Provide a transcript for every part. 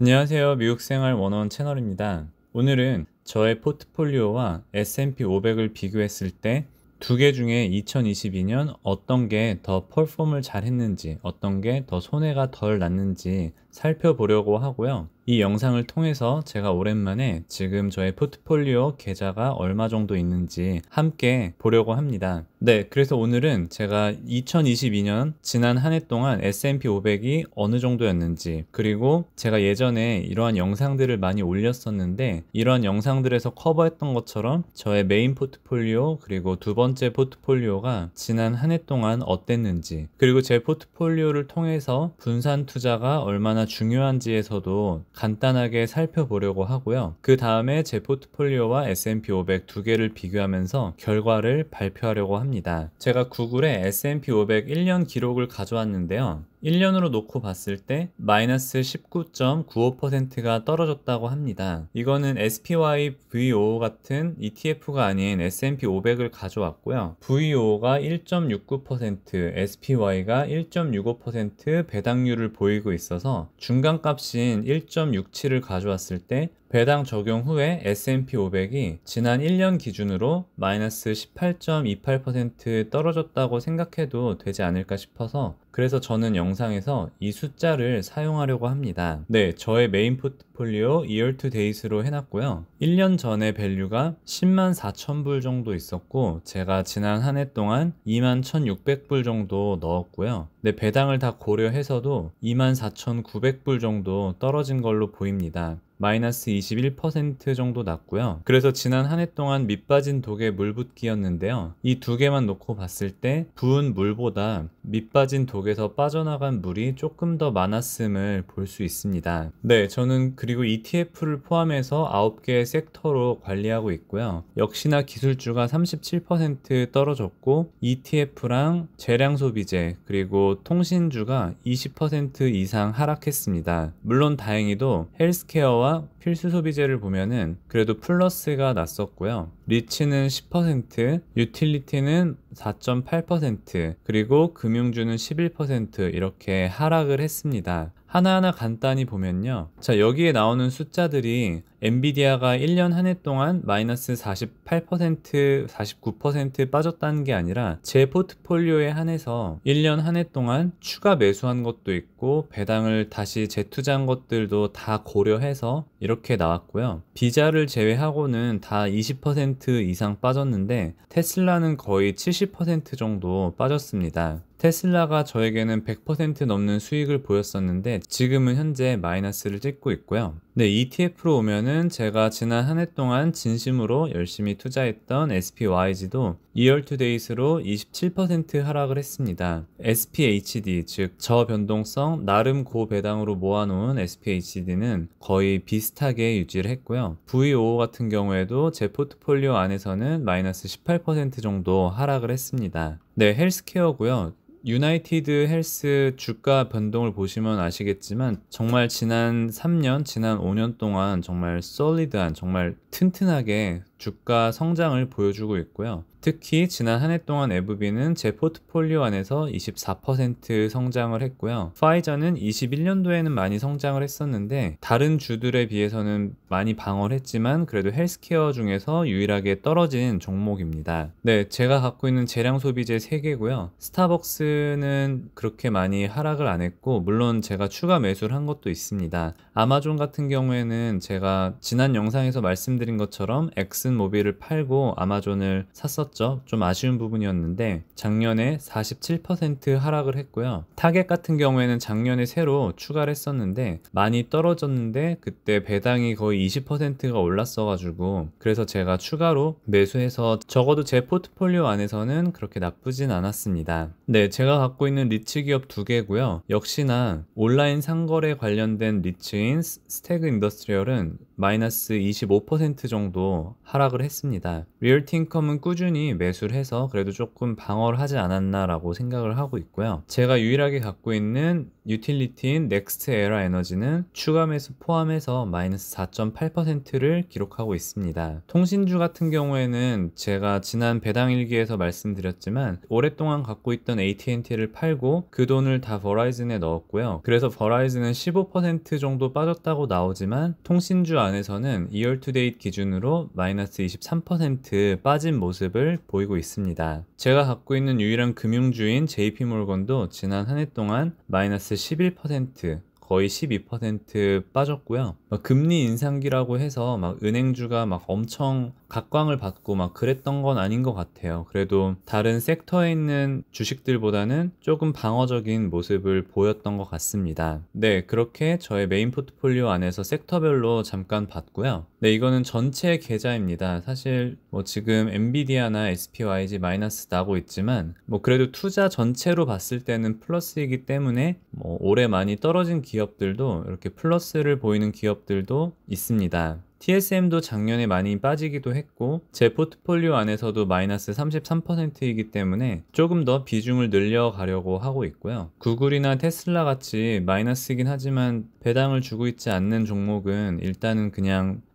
안녕하세요. 미국생활 101 채널입니다. 오늘은 저의 포트폴리오와 S&P 500을 비교했을 때 두 개 중에 2022년 어떤 게 더 퍼폼을 잘 했는지, 어떤 게 더 손해가 덜 났는지 살펴보려고 하고요. 이 영상을 통해서 제가 오랜만에 지금 저의 포트폴리오 계좌가 얼마 정도 있는지 함께 보려고 합니다. 네, 그래서 오늘은 제가 2022년 지난 한 해 동안 S&P 500이 어느 정도였는지, 그리고 제가 예전에 이러한 영상들을 많이 올렸었는데 이러한 영상들에서 커버했던 것처럼 저의 메인 포트폴리오 그리고 두 번째 포트폴리오가 지난 한 해 동안 어땠는지, 그리고 제 포트폴리오를 통해서 분산 투자가 얼마나 중요한지에서도 간단하게 살펴보려고 하고요. 그 다음에 제 포트폴리오와 S&P 500 두 개를 비교하면서 결과를 발표하려고 합니다. 제가 구글에 S&P 500 1년 기록을 가져왔는데요. 1년으로 놓고 봤을 때 마이너스 19.95%가 떨어졌다고 합니다. 이거는 SPY VOO 같은 ETF가 아닌 S&P 500을 가져왔고요. VOO가 1.69%, SPY가 1.65% 배당률을 보이고 있어서 중간값인 1.67을 가져왔을 때 배당 적용 후에 S&P 500이 지난 1년 기준으로 마이너스 18.28% 떨어졌다고 생각해도 되지 않을까 싶어서, 그래서 저는 영상에서 이 숫자를 사용하려고 합니다. 네, 저의 메인 포트폴리오 year to date로 해놨고요. 1년 전에 밸류가 10만 4천 불 정도 있었고 제가 지난 한 해 동안 2만 1,600불 정도 넣었고요. 네, 배당을 다 고려해서도 2만 4,900불 정도 떨어진 걸로 보입니다. 마이너스 21% 정도 났고요. 그래서 지난 한 해 동안 밑빠진 독에 물붓기였는데요. 이 두 개만 놓고 봤을 때 부은 물보다 밑빠진 독에서 빠져나간 물이 조금 더 많았음을 볼 수 있습니다. 네, 저는 그리고 ETF를 포함해서 9개의 섹터로 관리하고 있고요. 역시나 기술주가 37% 떨어졌고 ETF랑 재량 소비재 그리고 통신주가 20% 이상 하락했습니다. 물론 다행히도 헬스케어와 필수 소비재를 보면은 그래도 플러스가 났었고요. 리츠는 10%, 유틸리티는 4.8%, 그리고 금융주는 11% 이렇게 하락을 했습니다. 하나하나 간단히 보면요. 자, 여기에 나오는 숫자들이 엔비디아가 1년 한 해 동안 마이너스 48%, 49% 빠졌다는 게 아니라 제 포트폴리오에 한해서 1년 한 해 동안 추가 매수한 것도 있고 배당을 다시 재투자한 것들도 다 고려해서 이렇게 나왔고요. 비자를 제외하고는 다 20% 이상 빠졌는데 테슬라는 거의 70% 정도 빠졌습니다. 테슬라가 저에게는 100% 넘는 수익을 보였었는데 지금은 현재 마이너스를 찍고 있고요. 네, ETF로 오면은 제가 지난 한 해 동안 진심으로 열심히 투자했던 SPYG도 year to date로 27% 하락을 했습니다. SPHD, 즉 저변동성 나름 고배당으로 모아놓은 SPHD는 거의 비슷하게 유지를 했고요. VOO 같은 경우에도 제 포트폴리오 안에서는 마이너스 18% 정도 하락을 했습니다. 네, 헬스케어고요. 유나이티드 헬스 주가 변동을 보시면 아시겠지만 정말 지난 3년, 지난 5년 동안 정말 솔리드한, 정말 튼튼하게 주가 성장을 보여주고 있고요. 특히 지난 한 해 동안 에브비는 제 포트폴리오 안에서 24% 성장을 했고요. 파이저는 21년도에는 많이 성장을 했었는데 다른 주들에 비해서는 많이 방어를 했지만 그래도 헬스케어 중에서 유일하게 떨어진 종목입니다. 네, 제가 갖고 있는 재량 소비재 3개고요. 스타벅스는 그렇게 많이 하락을 안 했고 물론 제가 추가 매수를 한 것도 있습니다. 아마존 같은 경우에는 제가 지난 영상에서 말씀드린 것처럼 엑슨모빌을 팔고 아마존을 샀었죠. 좀 아쉬운 부분이었는데 작년에 47% 하락을 했고요. 타겟 같은 경우에는 작년에 새로 추가를 했었는데 많이 떨어졌는데 그때 배당이 거의 20%가 올랐어 가지고 그래서 제가 추가로 매수해서 적어도 제 포트폴리오 안에서는 그렇게 나쁘진 않았습니다. 네, 제가 갖고 있는 리츠 기업 2개고요. 역시나 온라인 상거래 관련된 리츠인 스태그 인더스트리얼은 마이너스 25% 정도 하락을 했습니다. 리얼티 인컴은 꾸준히 매수를 해서 그래도 조금 방어를 하지 않았나라고 생각을 하고 있고요. 제가 유일하게 갖고 있는 유틸리티인 넥스트 에라 에너지는 추가 매수 포함해서 마이너스 4.8%를 기록하고 있습니다. 통신주 같은 경우에는 제가 지난 배당일기에서 말씀드렸지만 오랫동안 갖고 있던 AT&T를 팔고 그 돈을 다 버라이즌에 넣었고요. 그래서 버라이즌은 15% 정도 빠졌다고 나오지만 통신주 안에서는 이얼 투 데이트 기준으로 마이너스 23% 빠진 모습을 보이고 있습니다. 제가 갖고 있는 유일한 금융주인 JP몰건도 지난 한 해 동안 마이너스 11%, 거의 12% 빠졌고요. 금리 인상기라고 해서 막 은행주가 막 엄청 각광을 받고 막 그랬던 건 아닌 것 같아요. 그래도 다른 섹터에 있는 주식들보다는 조금 방어적인 모습을 보였던 것 같습니다. 네, 그렇게 저의 메인 포트폴리오 안에서 섹터별로 잠깐 봤고요. 네, 이거는 전체 계좌입니다. 사실 뭐 지금 엔비디아나 SPYG 마이너스 나고 있지만 뭐 그래도 투자 전체로 봤을 때는 플러스이기 때문에 뭐 올해 많이 떨어진 기업들도 이렇게 플러스를 보이는 기업들도 있습니다. TSM도 작년에 많이 빠지기도 했고 제 포트폴리오 안에서도 마이너스 33%이기 때문에 조금 더 비중을 늘려가려고 하고 있고요. 구글이나 테슬라 같이 마이너스이긴 하지만 배당을 주고 있지 않는 종목은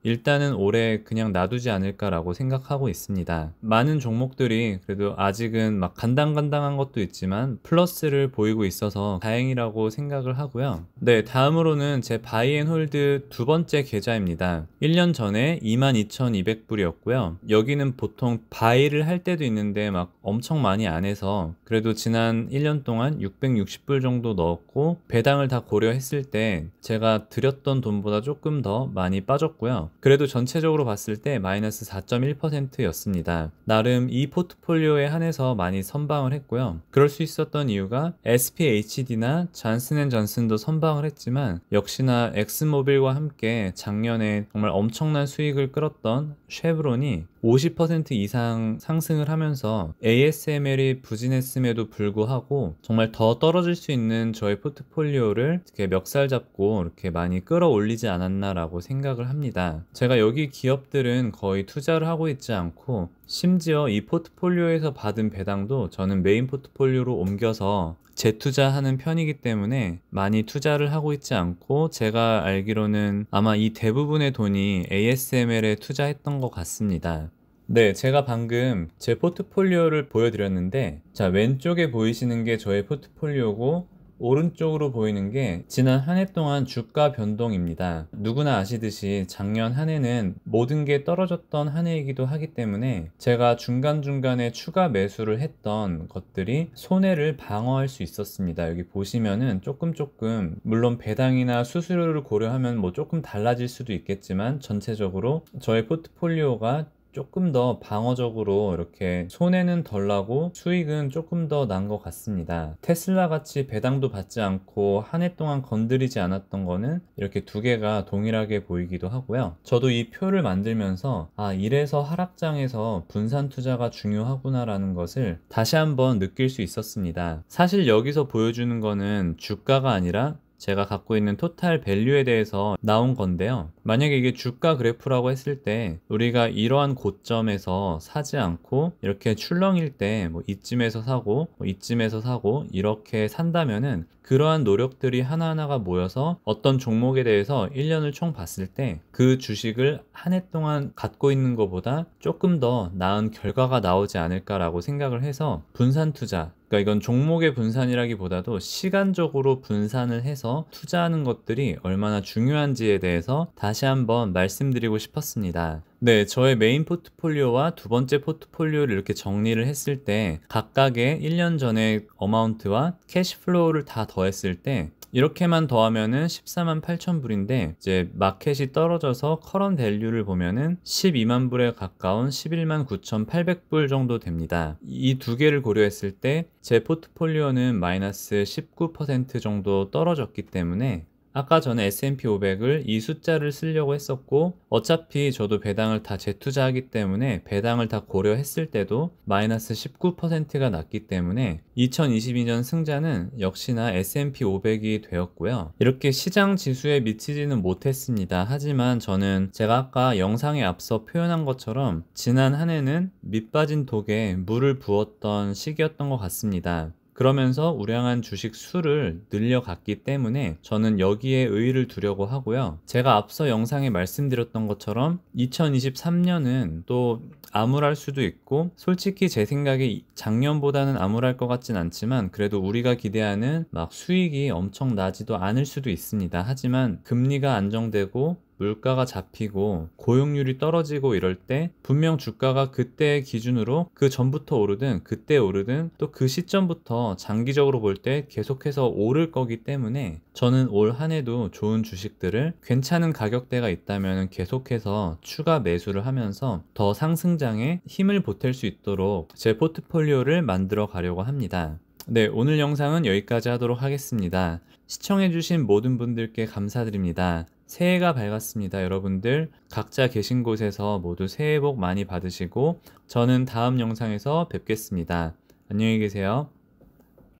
일단은 올해 그냥 놔두지 않을까라고 생각하고 있습니다. 많은 종목들이 그래도 아직은 막 간당간당한 것도 있지만 플러스를 보이고 있어서 다행이라고 생각을 하고요. 네, 다음으로는 제 바이앤홀드 두 번째 계좌입니다. 1년 전에 22,200불이었고요. 여기는 보통 바이를 할 때도 있는데 막 엄청 많이 안 해서 그래도 지난 1년 동안 660불 정도 넣었고 배당을 다 고려했을 때 제가 들였던 돈보다 조금 더 많이 빠졌고요. 그래도 전체적으로 봤을 때 마이너스 4.1%였습니다. 나름 이 포트폴리오에 한해서 많이 선방을 했고요. 그럴 수 있었던 이유가 SPHD나 잔슨앤존슨도 선방을 했지만 역시나 엑슨모빌과 함께 작년에 정말 엄청난 수익을 끌었던 쉐브론이 50% 이상 상승을 하면서 ASML이 부진했음에도 불구하고 정말 더 떨어질 수 있는 저의 포트폴리오를 이렇게 멱살 잡고 이렇게 많이 끌어올리지 않았나라고 생각을 합니다. 제가 여기 기업들은 거의 투자를 하고 있지 않고 심지어 이 포트폴리오에서 받은 배당도 저는 메인 포트폴리오로 옮겨서 재투자하는 편이기 때문에 많이 투자를 하고 있지 않고 제가 알기로는 아마 이 대부분의 돈이 ASML에 투자했던 것 같습니다. 네, 제가 방금 제 포트폴리오를 보여드렸는데 자, 왼쪽에 보이시는 게 저의 포트폴리오고 오른쪽으로 보이는 게 지난 한 해 동안 주가 변동입니다. 누구나 아시듯이 작년 한 해는 모든 게 떨어졌던 한 해이기도 하기 때문에 제가 중간중간에 추가 매수를 했던 것들이 손해를 방어할 수 있었습니다. 여기 보시면은 조금 물론 배당이나 수수료를 고려하면 뭐 조금 달라질 수도 있겠지만 전체적으로 저의 포트폴리오가 조금 더 방어적으로 이렇게 손해는 덜 나고 수익은 조금 더 난 것 같습니다. 테슬라 같이 배당도 받지 않고 한 해 동안 건드리지 않았던 거는 이렇게 두 개가 동일하게 보이기도 하고요. 저도 이 표를 만들면서 이래서 하락장에서 분산 투자가 중요하구나 라는 것을 다시 한번 느낄 수 있었습니다. 사실 여기서 보여주는 거는 주가가 아니라 제가 갖고 있는 토탈 밸류에 대해서 나온 건데요. 만약에 이게 주가 그래프라고 했을 때 우리가 이러한 고점에서 사지 않고 이렇게 출렁일 때 뭐 이쯤에서 사고 뭐 이쯤에서 사고 이렇게 산다면은 그러한 노력들이 하나하나가 모여서 어떤 종목에 대해서 1년을 총 봤을 때 그 주식을 한 해 동안 갖고 있는 것보다 조금 더 나은 결과가 나오지 않을까라고 생각을 해서 분산 투자, 그러니까 이건 종목의 분산이라기보다도 시간적으로 분산을 해서 투자하는 것들이 얼마나 중요한지에 대해서 다시 한번 말씀드리고 싶었습니다. 네, 저의 메인 포트폴리오와 두 번째 포트폴리오를 이렇게 정리를 했을 때 각각의 1년 전의 어마운트와 캐시플로우를 다 더했을 때 이렇게만 더하면은 14만 8천 불인데 이제 마켓이 떨어져서 커런 밸류를 보면은 12만 불에 가까운 11만 9,800불 정도 됩니다. 이 두 개를 고려했을 때 제 포트폴리오는 마이너스 19% 정도 떨어졌기 때문에 아까 전에 S&P 500을 이 숫자를 쓰려고 했었고 어차피 저도 배당을 다 재투자하기 때문에 배당을 다 고려했을 때도 마이너스 19%가 났기 때문에 2022년 승자는 역시나 S&P 500이 되었고요. 이렇게 시장 지수에 미치지는 못했습니다. 하지만 저는 제가 아까 영상에 앞서 표현한 것처럼 지난 한 해는 밑빠진 독에 물을 부었던 시기였던 것 같습니다. 그러면서 우량한 주식 수를 늘려갔기 때문에 저는 여기에 의의를 두려고 하고요. 제가 앞서 영상에 말씀드렸던 것처럼 2023년은 또 암울할 수도 있고 솔직히 제 생각에 작년보다는 암울할 것 같진 않지만 그래도 우리가 기대하는 막 수익이 엄청 나지도 않을 수도 있습니다. 하지만 금리가 안정되고 물가가 잡히고 고용률이 떨어지고 이럴 때 분명 주가가 그때의 기준으로 그 전부터 오르든 그때 오르든 또 그 시점부터 장기적으로 볼 때 계속해서 오를 거기 때문에 저는 올 한 해도 좋은 주식들을 괜찮은 가격대가 있다면 계속해서 추가 매수를 하면서 더 상승장에 힘을 보탤 수 있도록 제 포트폴리오를 만들어 가려고 합니다. 네, 오늘 영상은 여기까지 하도록 하겠습니다. 시청해주신 모든 분들께 감사드립니다. 새해가 밝았습니다. 여러분들 각자 계신 곳에서 모두 새해 복 많이 받으시고 저는 다음 영상에서 뵙겠습니다. 안녕히 계세요.